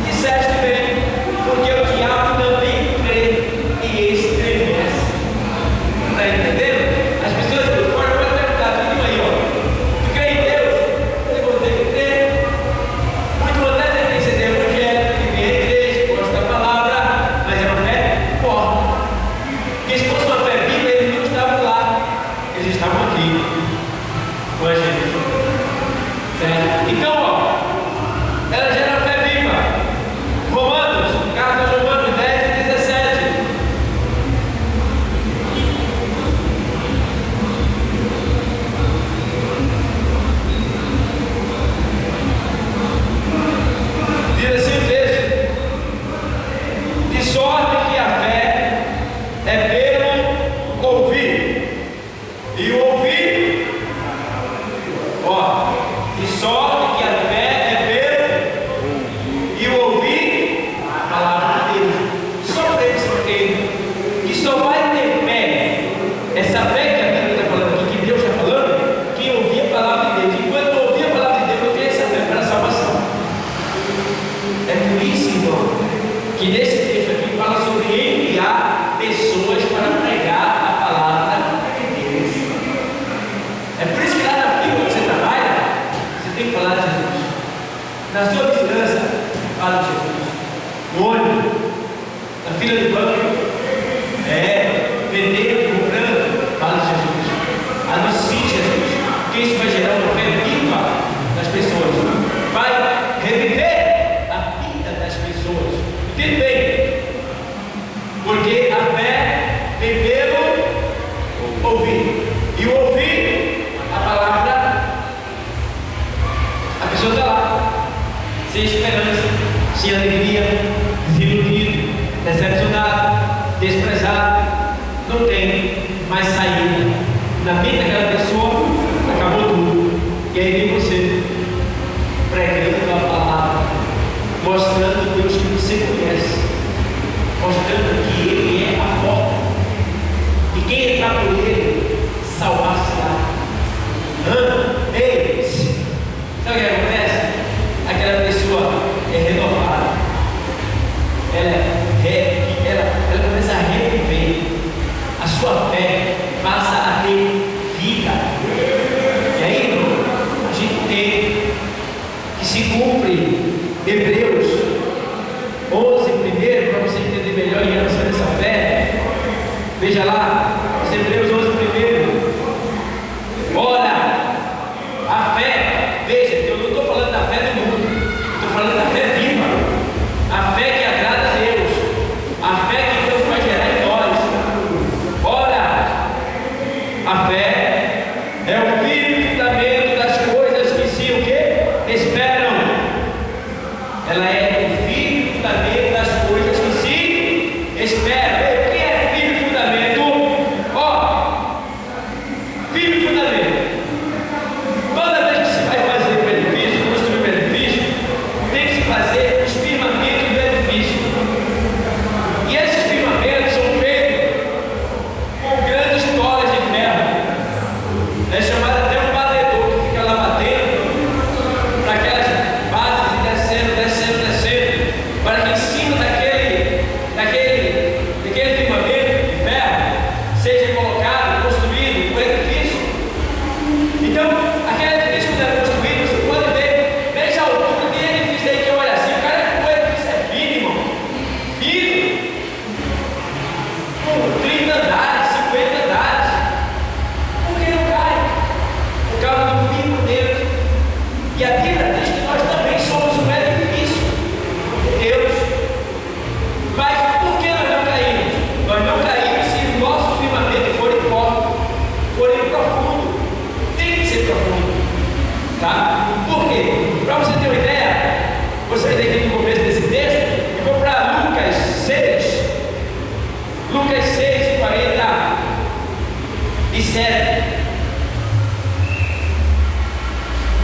disseste bem, porque o diabo também crê e estremece. Está entendendo? As pessoas por fora podem perguntar: tudo aí, tu crê em Deus? Eu vou dizer que crê. Muito bom, né? Tem que ser evangélico, que vem à igreja, gosta da palavra, mas é uma fé morta. Porque se fosse uma fé viva, eles não estavam lá, eles estavam aqui com a gente. Certo? Então, ela gera fé viva. Romanos, carta de Romanos 10 e 17. Ó, e só que a fé é ver e ouvir a palavra de Deus. Só para eles entenderem que só vai ter fé, essa fé que a Bíblia está falando aqui, que Deus está falando, quem ouvir a palavra de Deus. E quando eu ouvir a palavra de Deus, eu tenho essa fé para a salvação. É por isso, irmão, que nesse texto aqui fala sobre enviar pessoas para pregar a palavra de Deus. É por isso que lá na firma onde você trabalha, você tem que falar de Jesus. Na sua vizinhança, fala de Jesus. No ônibus, na fila do banco, vendendo, comprando, fala de Jesus. Anuncie Jesus, porque isso vai gerar uma fé viva nas pessoas. Vai reviver a vida das pessoas. Entende bem? Porque a fé vem pelo ouvir. E o ouvir a palavra, a pessoa está lá, sem esperança, sem alegria, desiludido, decepcionado, desprezado, não tem mais saída. Na vida daquela pessoa, acabou tudo. E aí vem você, pregando a palavra, mostrando o Deus que você conhece, mostrando que Ele é a porta, e quem entrar por Ele, salvar-se-á. Ei, sabe o que acontece? Aquela pessoa é renovada, ela começa a reviver, a sua fé passa a ter vida. E aí, irmão, a gente tem que se cumpre Hebreus 11 primeiro, para você entender melhor em relação a essa fé. Veja lá, Hebreus 11 primeiro. Ora, a fé, veja, eu não estou falando da fé do mundo, estou falando da fé viva, a fé que agrada a Deus, a fé que Deus vai gerar em nós. Ora, a fé é o firme fundamento das coisas que se o quê? Esperam. Ela é o firme fundamento das coisas que se esperam. O que é firme fundamento? Ó, firme fundamento. Toda vez que se vai fazer o edifício, construir o edifício, tem que se fazer os firmamentos do edifício. E esses firmamentos são feitos com grandes toras de ferro. É chamado até um batedor que fica lá batendo para aquelas bases e descendo, para que em cima daquele firmamento de ferro seja colocado, construído o edifício. Então, aquele edifício quando é construído, você pode ver, veja a altura de edifício aí que olha assim, o edifício é firme, irmão, firme, com 30 andares, 50 andares, porque não cai, por causa do firmamento. E a Bíblia diz que nós também somos um edifício de Deus. Mas por que nós não caímos? Nós não caímos se o nosso firmamento forem forte, forem profundo. Tem que ser profundo, tá? Por quê? Para você ter uma ideia, você vai ter no começo desse texto, eu vou para Lucas 6, Lucas 6, 47.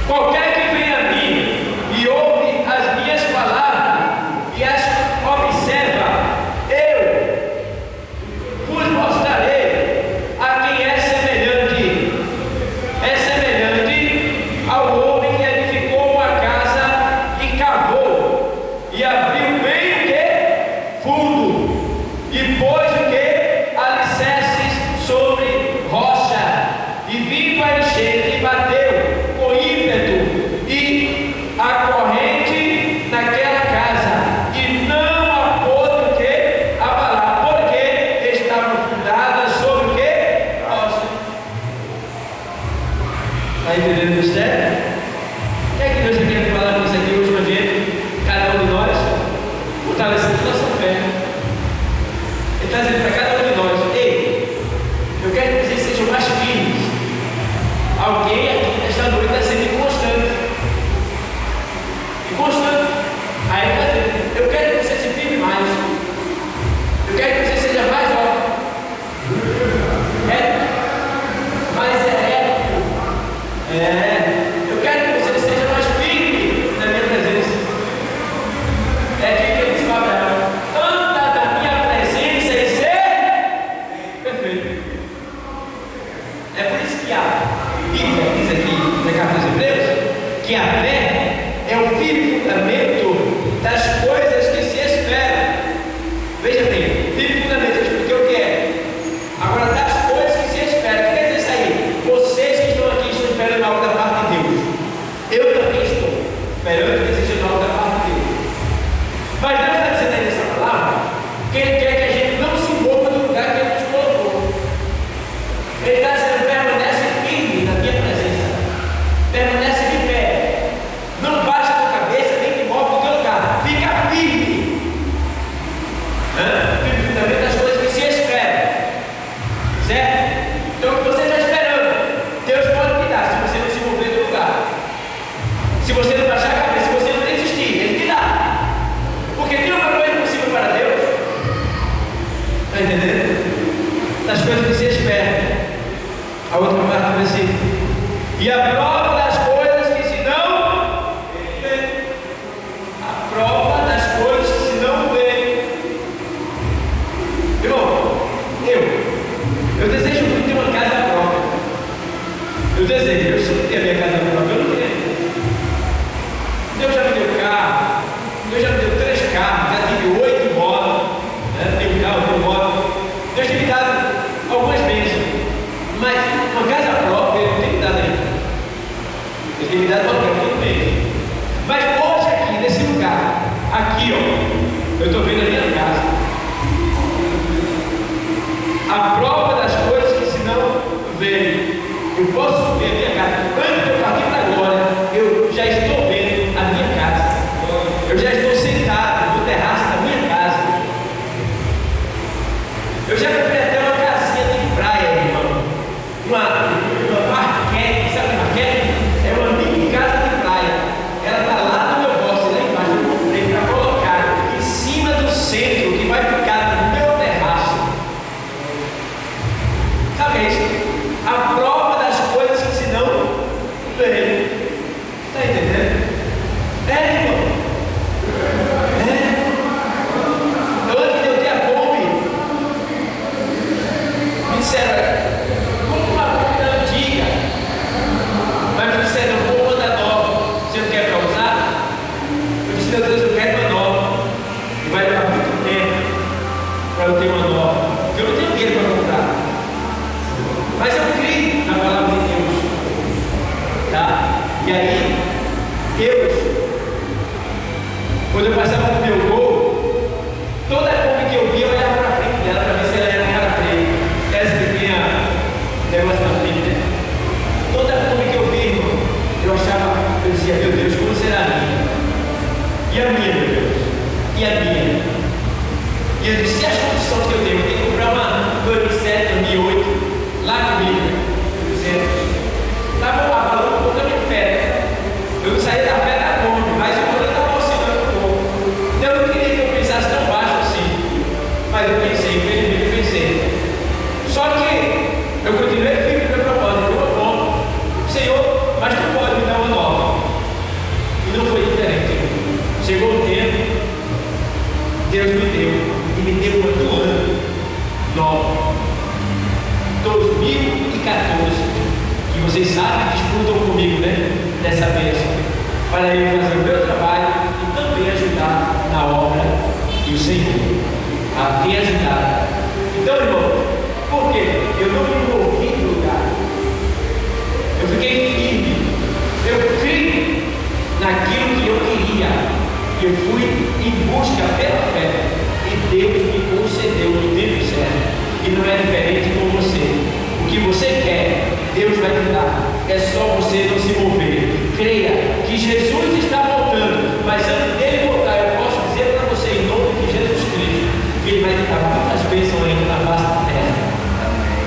Qualquer que venha a mim e ouve as minhas palavras e as observa, eu vos mostrarei a quem é semelhante. É semelhante ao homem que edificou uma casa e cavou e abriu bem o que? Fundo, e pôs o que? Alicerces sobre rocha, e vindo a enchente bateu com ímpeto e a corrente naquela casa, e não a pôde o que? Abalar, porque estava fundada sobre o que? Rocha. Está entendendo o mistério? O que é que Deus quer falar com isso aqui hoje com a gente? Cada um de nós, fortalecendo nossa fé. Ele está dizendo para cada um de nós: ei, eu quero que vocês sejam mais firmes. Alguém aqui esta noite está sendo inconstante. Inconstante. Aí ele está dizendo: eu quero que você se firme mais. Eu quero que você seja mais ético. Mais ético. que a Bíblia diz aqui na carta aos Hebreus que a fé é o firme fundamento das coisas que se esperam. Veja bem, firme fundamento, eu expliquei o que é. Agora, das coisas que se esperam, o que quer dizer isso aí? Vocês que estão aqui estão esperando algo da parte de Deus. Eu também estou esperando que seja algo da parte de Deus. Mas Deus está dizendo aí nessa palavra que Ele quer que a gente não se mova do lugar que Ele nos colocou. Ele está dizendo: permanece firme na minha presença, permanece de pé, não baixa a tua cabeça nem te move do teu lugar, fica firme. Firme fundamento das coisas que se esperam, certo? Então o que você está esperando, Deus pode te dar se você não se mover do lugar, se você não baixar a cabeça, se você não desistir, Ele te dá, porque tem uma coisa impossível para Deus. Está entendendo? Das coisas que se esperam. A outra parte do versículo: e a prova das coisas que se não vê. A prova das coisas que se não vê. Irmão, eu desejo muito ter uma casa própria. Eu desejo, eu sempre tenho a minha casa própria. Eu não tenho. Deus já me deu carro, Deus já me deu 3 carros, já tive 8 motos, né? Tenho carro, tenho moto. Deus tem me dado algumas bênçãos, mas uma casa própria Ele não tem me dado ainda. Ele tem me dado uma casa, tudo bem. Mas hoje aqui, nesse lugar, aqui ó, eu estou vendo a minha casa. A prova das coisas que se não vê. Eu posso ver a minha casa. Antes de eu partir para agora, eu já estou vendo a minha casa. Eu já estou sentado no terraço da minha casa. Eu já comprei até uma casinha de praia, irmão. Uma marquete, sabe marquete? É uma mini casa de praia. Ela está lá no meu bolso, lá embaixo. Eu comprei para colocar em cima do centro que vai ficar no meu terraço. Sabe isso? A prova das coisas que se não vê. Está entendendo? Irmão. Antes de eu ter a Kombi, me disseram: compra uma Kombi antiga. Mas me disseram: compra outra nova. Você não quer para usar? Eu disse: meu Deus, eu quero uma nova. E vai levar muito tempo para eu ter uma nova, porque eu não tenho dinheiro para comprar. Mas eu creio na palavra de Deus, tá? E aí, Deus, quando eu passava no meu gol, toda a Kombi que eu via, eu olhava para frente dela para ver se ela era cara preta. Essa que tem a negócio na frente, né? Toda a Kombi que eu via, irmão, eu achava, eu dizia: meu Deus, como será a minha? E a minha, meu Deus? E a minha? E eu disse: e as condições que eu tenho? Eu tenho que comprar uma 2007, 2008. Lá comigo, estava abalando um pouco a minha fé. Eu não saí da fé da Kombi, mas o Deus estava oscilando um pouco. Então eu não queria que eu pensasse tão baixo assim. Mas eu pensei, infelizmente eu pensei. Só que eu continuei firme no meu propósito. Eu bom, Senhor, mas tu pode me dar uma nova. E não foi diferente. Chegou o tempo, Deus me deu. E me deu uma do ano nova. 2014, que vocês sabem que disputam comigo, né? Dessa bênção, para eu fazer o meu trabalho e também ajudar na obra do Senhor, a quem ajudar. Então, irmão, por quê? Eu não me movi do lugar, eu fiquei firme, eu criei naquilo que eu queria, eu fui em busca pela fé, e Deus me concedeu no tempo certo. E não é diferente com você. O que você quer, Deus vai te dar. É só você não se mover. Creia que Jesus está voltando. Mas antes dele voltar, eu posso dizer para você, em nome de Jesus Cristo, que Ele vai te dar muitas bênçãos ainda na face da terra.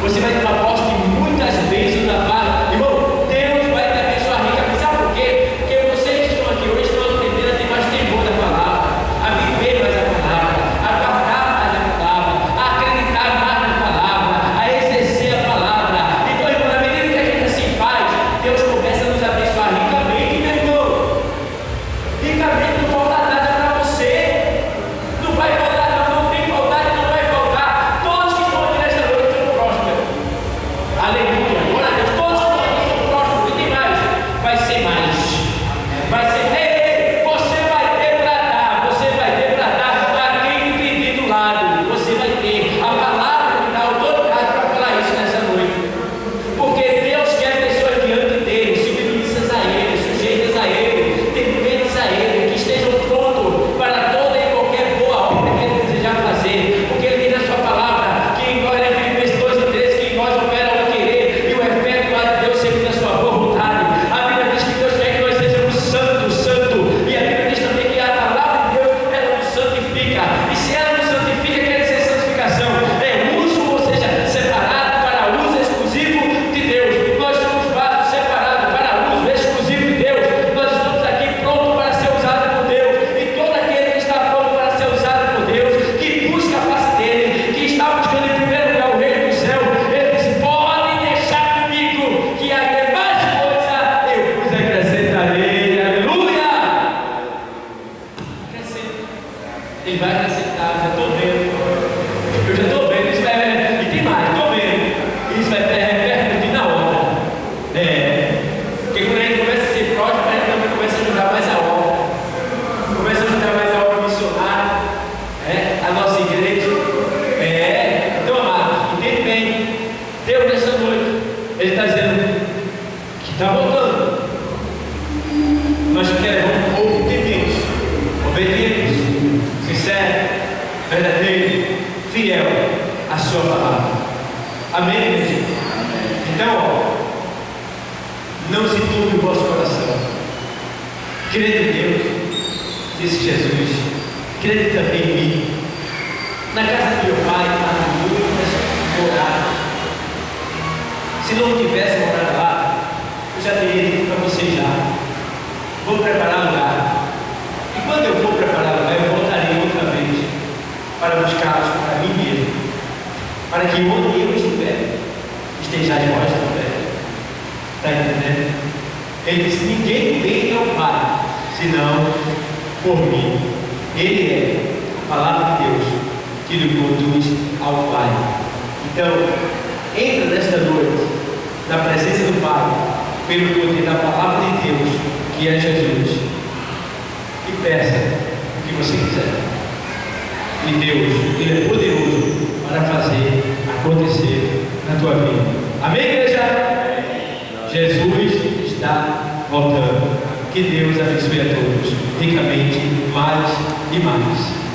Você vai ter uma posse de muitas bênçãos na face. Irmão, Deus vai te abençoar rica. Sabe por quê? Porque vocês que estão aqui hoje estão aprendendo a ter mais temor da palavra, a viver mais a palavra, a guardar mais a palavra, a acreditar mais na palavra, a exercer a palavra. Então, irmão, na medida que a gente assim faz, Deus começa a nos abençoar ricamente, meu irmão. Está voltando. Nós queremos um povo temente, obediente, sincero, verdadeiro, fiel à sua palavra. Amém, igreja? Então, ó, não se turbe o vosso coração. Crede em Deus, disse Jesus. Crede também em mim. Na casa do meu pai há muitas moradas. Se não tivesse morado lá, eu já teria dito para você já. Vou preparar lugar. E quando eu for preparar lugar, eu voltarei outra vez para buscá-los para mim mesmo, para que onde eu estiver, estejais vós também. Está entendendo? Ele disse: ninguém vem ao Pai senão por mim. Ele é a palavra de Deus que lhe conduz ao Pai. Então, entra nesta noite na presença do Pai, pelo poder da palavra de Deus, que é Jesus, e peça o que você quiser. E Deus, Ele é poderoso para fazer acontecer na tua vida. Amém, igreja? Jesus está voltando. Que Deus abençoe a todos ricamente, mais e mais.